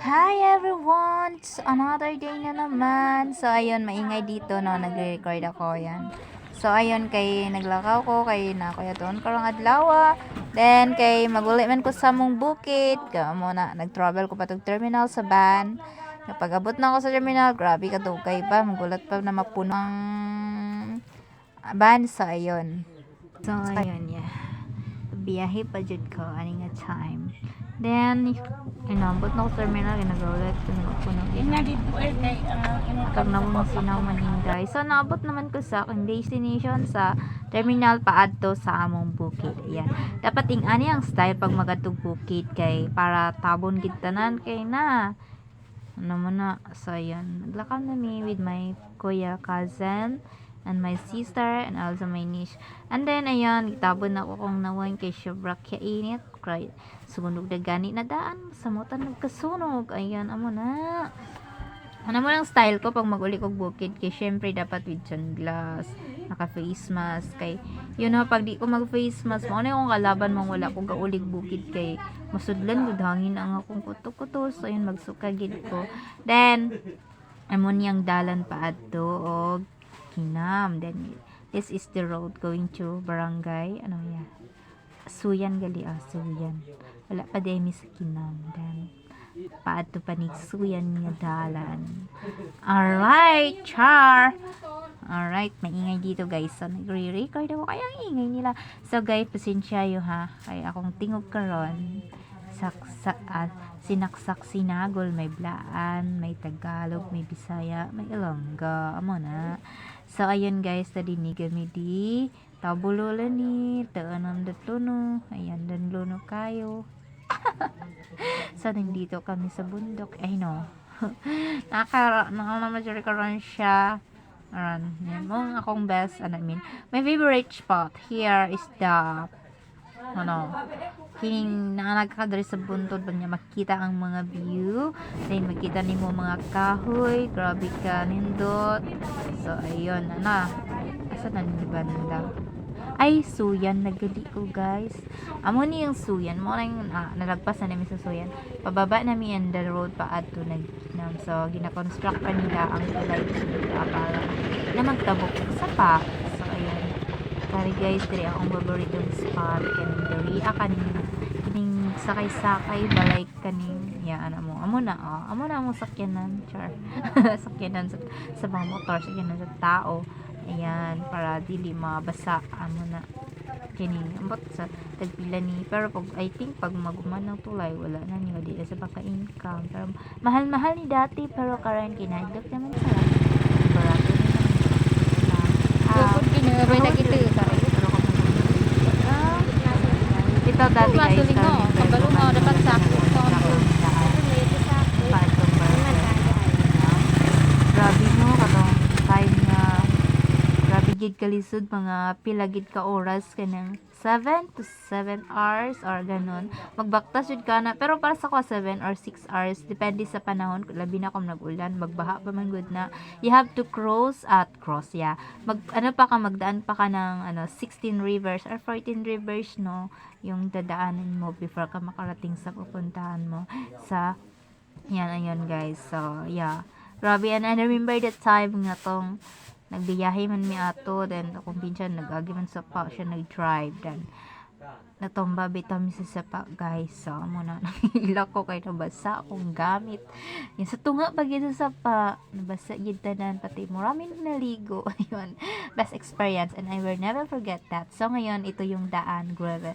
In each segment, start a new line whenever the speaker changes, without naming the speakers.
Hi everyone! It's another day na naman. So ayun, maingay dito no, nagre-record ako yan. So ayun, kay naglakaw ko, kay na kuya doon karong adlaw. Then kay maguli man ko sa mong bukid. Kamo na, nag-travel ko pa tog terminal sa van. Kapag abot na ako sa terminal, grabe ka kay pa, magulat pa na mapuno ang van. So ayun. So ayun, yeah. Biyahe pa jud ko ani nga time. Then inabot na ko sa terminal, ginagawlat ko nagpuno kag namang sinaw man hinday. So naabot naman ko sa aking destination sa terminal paadto sa among bukid. Ayan, dapat ing ani ang style pag magadtog bukid kay para tabon gid tanan kay na ano mo na. So ayan, naglakaw na mi with my kuya cousin and my sister and also my niece. And then ayan, gitabon na ako kung nawan kay sobra kya init. Cry. Sunog na gani na daan sa mutan nagkasunog. Ayan, amo na. Ano mo lang style ko pag maguli kog bukid kay syempre dapat with sunglass, naka face mask kay yun know, pag di ko mag face mask mo na yung kalaban mong wala ko gaulig bukid kay masudlan gud hangin ang akong kuto-kuto. So ayun, magsuka gid ko. Then amon yang dalan paadto og Kinam. Then this is the road going to barangay ano ya, Suyan gali Suyan. Wala pa demi sa Kinam. Then paadto pa ni Suyan nga dalan. Alright, char. Alright, maingay dito guys. So nagre-record ako kaya ang ingay nila. So guys, pasensya yo ha. Kay akong tingog karon. Sinaksak sinagol, may Blaan, may Tagalog, may Bisaya, may Ilonggo. Amo na. So ayun guys, tadi ni kami di Tabulola ni Taanam Datluno. Ayan, Danluno kayo. So nandito kami sa bundok. Ay no. Nakaramajari karon siya. Aran, yan mo akong best, I mean, my favorite spot here is the kining nagkakadre sa buntod ba niya makita ang mga view, then makita nimo mga kahoy, grabe ka nindot. So ayun na asa na ni banda ay Suyan nagali ko guys. Amo ni yung Suyan mo nang nalagpas na namin sa Suyan, pababa namin the road pa adto nagkinam. So gina-construct pa nila ang tulay para na magtabok sa pa. So ayun, kari guys, diri akong paboritong spot kaning diri kaning sakay-sakay balay kaning ano mo amo na ang sakyanan char sakyanan sa mga motor, sakyanan sa tao. Ayan, para dili mabasa amo na kining ambot sa tagpila ni. Pero pag I think pag maguman ng tulay wala na niyo di sa baka-income. Pero mahal-mahal ni dati pero karon kinadlok naman sa barato
Kinabay na kita
ito dati guys
kabalo mo dapat sakto
grabe mo katong time nga grabe gid kalisod mga pila gid ka oras kanang 7 to 7 hours or ganon magbaktas jud ka na. Pero para sa ko 7 or 6 hours depende sa panahon, labi na kung nag-ulan magbaha pa man good na you have to cross yeah, magdaan pa ka ng 16 rivers or 14 rivers no, yung dadaanan mo before ka makarating sa pupuntahan mo sa ayun guys. So yeah, grabe. And I remember that time nga tong nagbiyahe man mi ato, then akong pinsan nagagi man sa pa siya nag-drive, then natomba bitaw mi sa sapa guys. So amo na nahila ko kay nabasa akong gamit yung sa tunga pag sa sapa, nabasa gid tanan pati marami naligo. Ayun, best experience and I will never forget that. So ngayon ito yung daan, grabe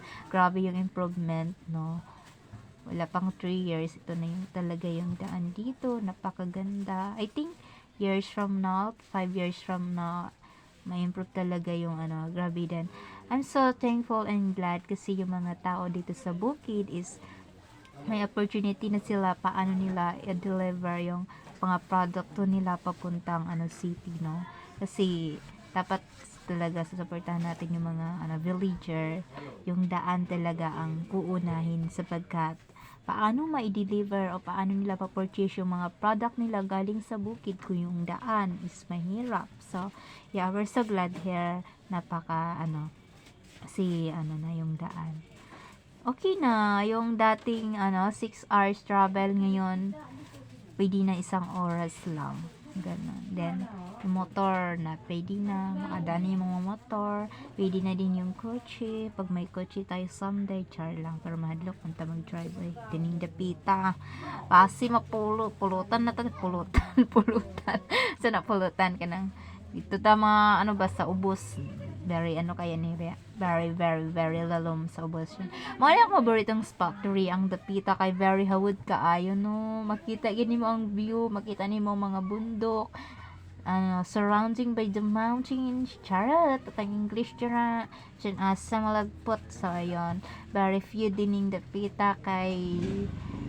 yung improvement no. Wala pang 3 years ito na yung talaga yung daan dito, napakaganda. I think years from now, 5 years from now, ma-improve talaga yung grabe din. I'm so thankful and glad kasi yung mga tao dito sa bukid is may opportunity na sila paano nila i-deliver yung mga produkto nila papuntang city no. Kasi dapat talaga susuportahan natin yung mga villager, yung daan talaga ang uunahin sapagkat paano ma-deliver o paano nila pa-purchase yung mga product nila galing sa bukid kung yung daan is mahirap. So, yeah, we're so glad here. Napaka, na yung daan. Okay na, yung dating, 6 hours travel ngayon, pwede na isang oras lang. Ganon. Then, yung motor na pwede na, makadaan yung mga motor, pwede na din yung kotse. Pag may kotse tayo someday, char lang. Pero mahadlok, punta mag-drive eh. Tining dapita. Pasi pulutan na tayo. Pulutan. So, napulutan ka ng, ito tama, ano ba, sa ubos. Very, ano kaya ni very, very, very lalom sa ubos yun. Mga yung paboritong spot diri ang dapita kay very hawod kaayo no. Makita gini mo ang view, makita ni mo mga bundok. Surrounding by the mountains. Charot, at ang English dira. Diyan asa malagpot. So, ayun. Very few dining dapita kay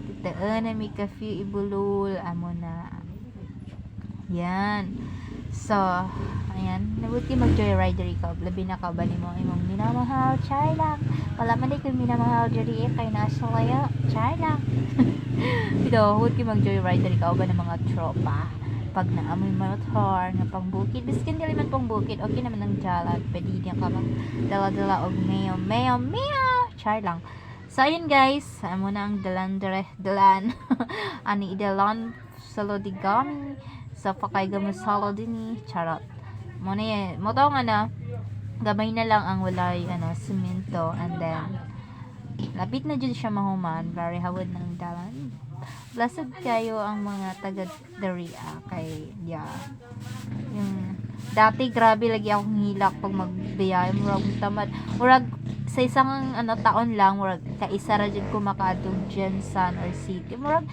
kitaan na may ka-few ibulol. Amo na. Yan. So, ayan, nabuti mag-joyride diri ka. Labi na ka ba ni mo imong minamahal, char lang. Wala man di ko minamahal diri kay nasa laya, char lang. Pero, huwag ki mag-joyride diri ka ba ng mga tropa. Pag naamoy motor, nga pang bukid, biskin dili man pang bukid, okay naman ang jalan. Pwede niya ka mag-dala-dala og mayo, char lang. So, ayun guys, amo na ang dalan. Ani idalan sa Lodigami. Sa pakay gamasalo din charot. Mo to nga na gamay na lang ang walay semento, and then lapit na jud siya mahuman, very hawad ng dalan. Blessed kayo ang mga taga Daria kay yung dati grabe lagi akong hilak pag magbiyaya murag tamad murag sa isang taon lang murag kaisa ra jud ko makaadtong Jensen or city murag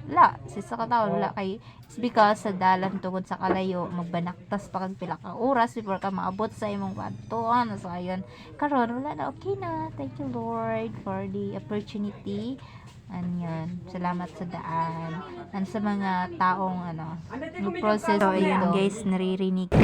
la sa isa ka taon wala kay it's because sa dalan tungod sa kalayo magbanaktas pa kag pila ka oras before ka maabot sa imong adtuan so ayun karon wala na okay na, thank you Lord for the opportunity. Anyan, salamat sa daan and sa mga taong process so ayun guys naririnig ko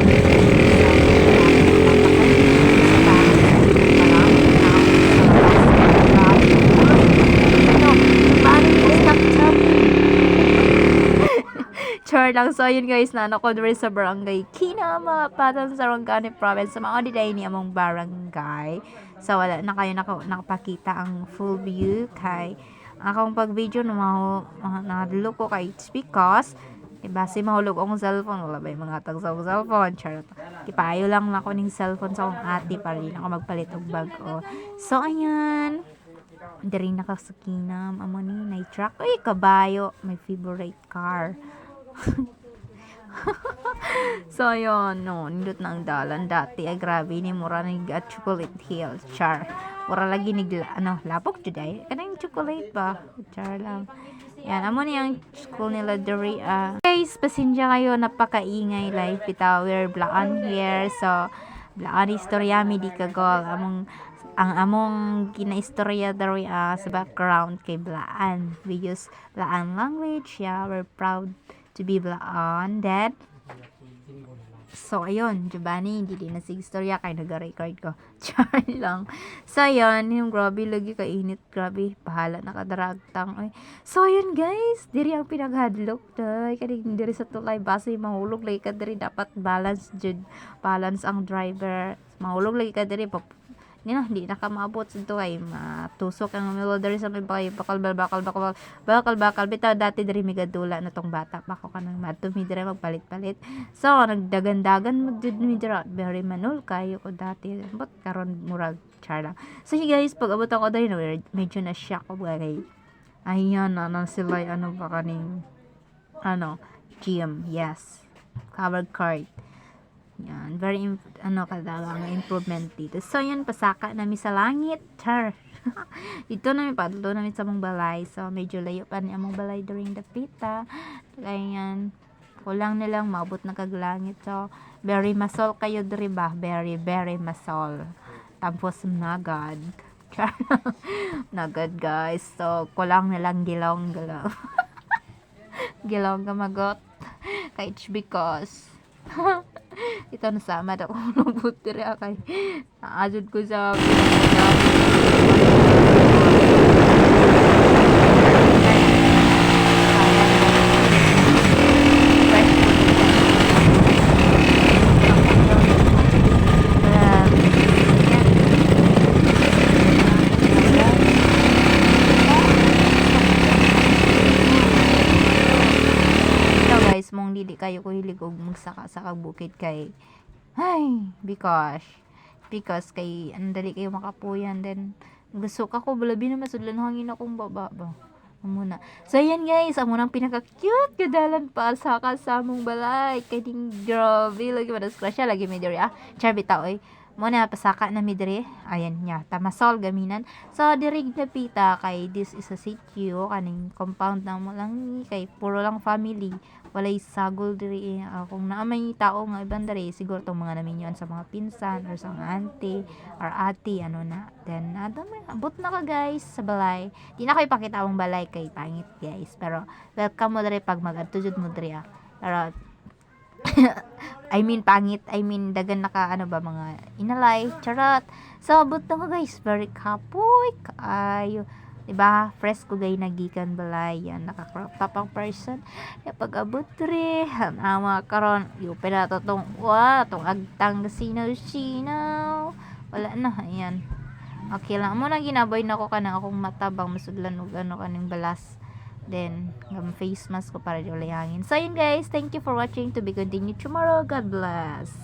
char lang. So, ayun guys, na ako dito sa barangay Kinama, Patang, Sarangani Province. Sa mga day ni among barangay. So, wala na kayo nakapakita ang full view kay akong pag-video na nahadlo ko kay it's because base mahulog akong cellphone. Wala ba yung mga tag sa cellphone? Charot. Kipayo lang ako ng cellphone sa akong ate para rin ako magpalit og bago. So, ayan. Dari nakasakinam. Amo ni, na-truck. Ay, kabayo. My favorite car. So, yun, no, nindot na ang dalan. Dati, ay grabe ni mura at chocolate hill. Char. Mura lagi lapok juday. Kanang chocolate ba? Char lang. Yan, amo ni ang school nila dari. Guys, pasensya kayo, napakaingay live bitaw. We're Blaan here. So, Blaan istorya mi di kagol. Ang among kinaistorya dari sa background kay Blaan. We use Blaan language. Yeah, we're proud to be Blaan. That so, ayun, Giovanni, hindi din nasig-istorya kay nag-record ko. Char lang. So, ayun, yung grabe lagi kainit. Grabe, pahala nakadaragtang. Ay. So, ayun guys, diri ang pinaghadlok. Kaning diri sa tulay, base mahulog lagi ka diri. Dapat balance jud. Balance ang driver. Mahulog lagi ka diri. Hindi na ka maabot sa ito ay matusok ang milo dari sa may bakal bitaw dati dari migadula na tong bata bako ka nang matumi diri magpalit-palit so nagdagan-dagan mo jud mi dira very manul kayo ko dati but karon murag char lang so guys pag abot ako dari medyo na shock ko kay ayan na sila ba kaning gym yes covered card. Yan, very kadalang improvement dito. So yun, pasaka namin sa langit. Char. Dito namin padlo namin sa mong balay. So medyo layo pa ni among balay during the pita. Ganyan. Kulang nilang maabot na kaglangit. So very masol kayo diri ba? Very very masol. Tapos nagad. Char. Nagad guys. So kulang nilang gilong. Gilong kamagot. Kay because ito nasama ako lubot diri kay naadjud ko sa di kayo ko hilig og magsaka sa bukid kay ay because kay andali kayo makapuyan then gusto ka ko balabi na masudlan hangin akong baba ba muna. So ayan guys, amo nang pinaka-cute kadalan pa sa kasamong balay. Kay ding grabe lagi madas siya lagi may diri char bitaw oy. Mo na pasaka na mi diri. Ayan nya, tamasol gaminan. So diri napita kay this is a sitio kaning compound na mo lang ni kay puro lang family. Walay sagol diri kung naa may tao nga ibang diri siguro tong mga naminyon sa mga pinsan or sa mga auntie or ate ano na. Then abot na ka guys sa balay. Di na ko ipakita ang balay kay pangit guys. Pero welcome mo diri pag mag-adto jud mo diri Pero I mean pangit, I mean dagan naka ano ba mga inalay, charot. So abot na ko guys, very kapoy kaayo. Diba? Fresh ko gay nagikan balay yan naka-crop top ang person. Ya pag abot diri, ama karon yo pala to tong tong agtang sinaw. Wala na ayan. Okay lang mo na ginaboy na ko kanang akong mata bang masudlan og ano kaning balas. Then, face mask ko para di ulay hangin. So, yun guys. Thank you for watching. To be continued tomorrow. God bless.